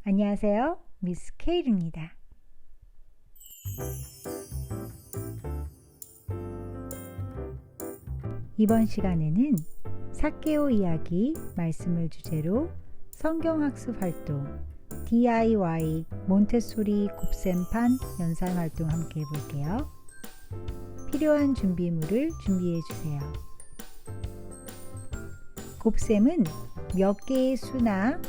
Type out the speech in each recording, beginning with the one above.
안녕하세요. 미스 케일입니다. 이번 시간에는 삭개오 이야기 말씀을 주제로 성경학습 활동 DIY 몬테소리 곱셈판 연상 활동 함께 해볼게요. 필요한 준비물을 준비해 주세요. 곱셈은 몇 개의 수나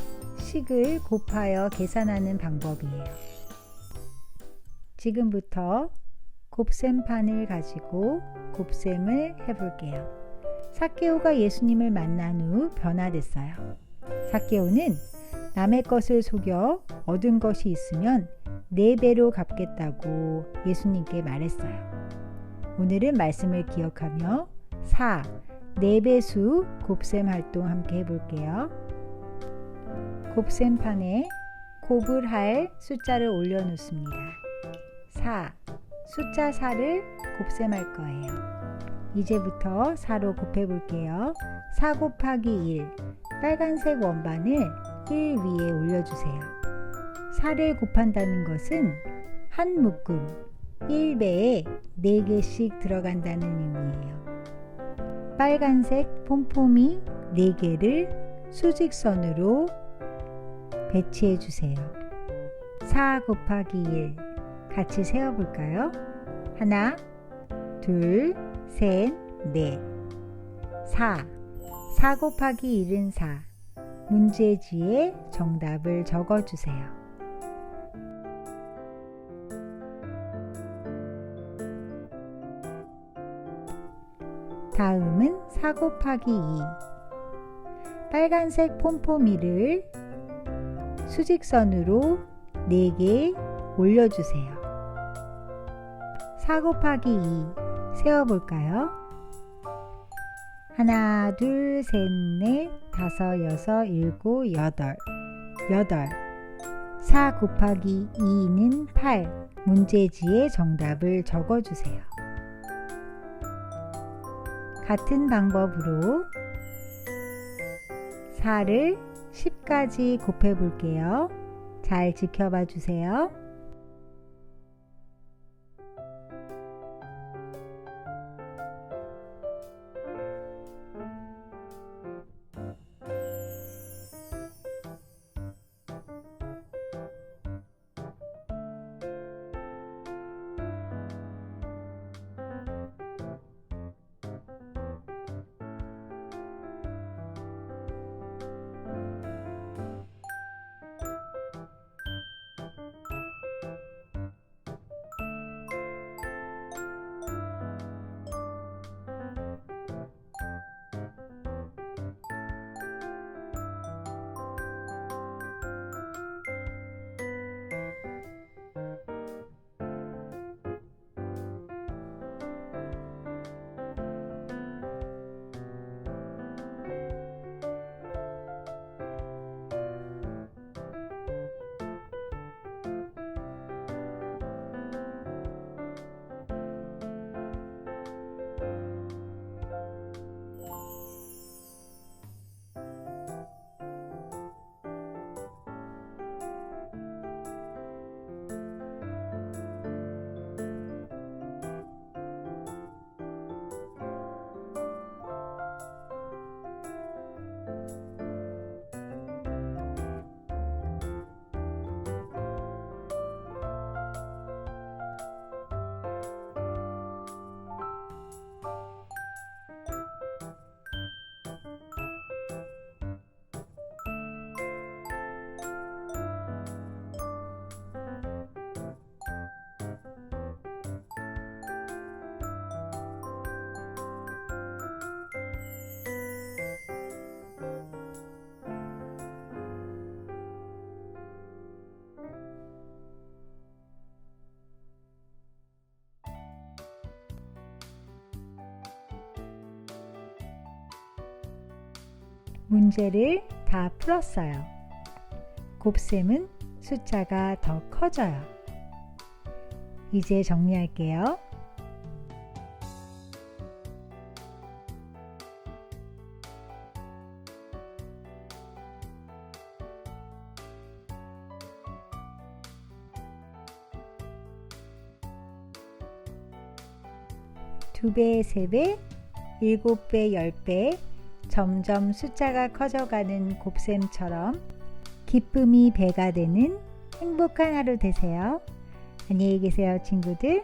식을 곱하여 계산하는 방법이에요. 지금부터 곱셈판을 가지고 곱셈을 해볼게요. 삭개오가 예수님을 만난 후 변화됐어요. 삭개오는 남의 것을 속여 얻은 것이 있으면 4배로 갚겠다고 예수님께 말했어요. 오늘은 말씀을 기억하며 4배수 곱셈 활동 함께 해볼게요. 곱셈판에 곱을 할 숫자를 올려놓습니다. 4, 숫자 4를 곱셈할 거예요. 이제부터 4로 곱해볼게요. 4 곱하기 1, 빨간색 원반을 1 위에 올려주세요. 4를 곱한다는 것은 한 묶음 1배에 4개씩 들어간다는 의미예요. 빨간색 폼폼이 4개를 수직선으로 배치해 주세요. 4 곱하기 1 같이 세어볼까요? 하나, 둘, 셋, 넷. 4 곱하기 1은 4. 문제지에 정답을 적어주세요. 다음은 4 곱하기 2. 빨간색 폼포미를 수직선으로 4개 올려주세요. 4 곱하기 2 세어볼까요? 하나, 둘, 셋, 넷, 다섯, 여섯, 일곱, 여덟. 4 곱하기 2는 8. 문제지에 정답을 적어주세요. 같은 방법으로 4를 10까지 곱해볼게요. 잘 지켜봐 주세요. 문제를 다 풀었어요. 곱셈은 숫자가 더 커져요. 이제 정리할게요. 2배, 3배, 7배, 10배 점점 숫자가 커져가는 곱셈처럼 기쁨이 배가 되는 행복한 하루 되세요. 안녕히 계세요, 친구들.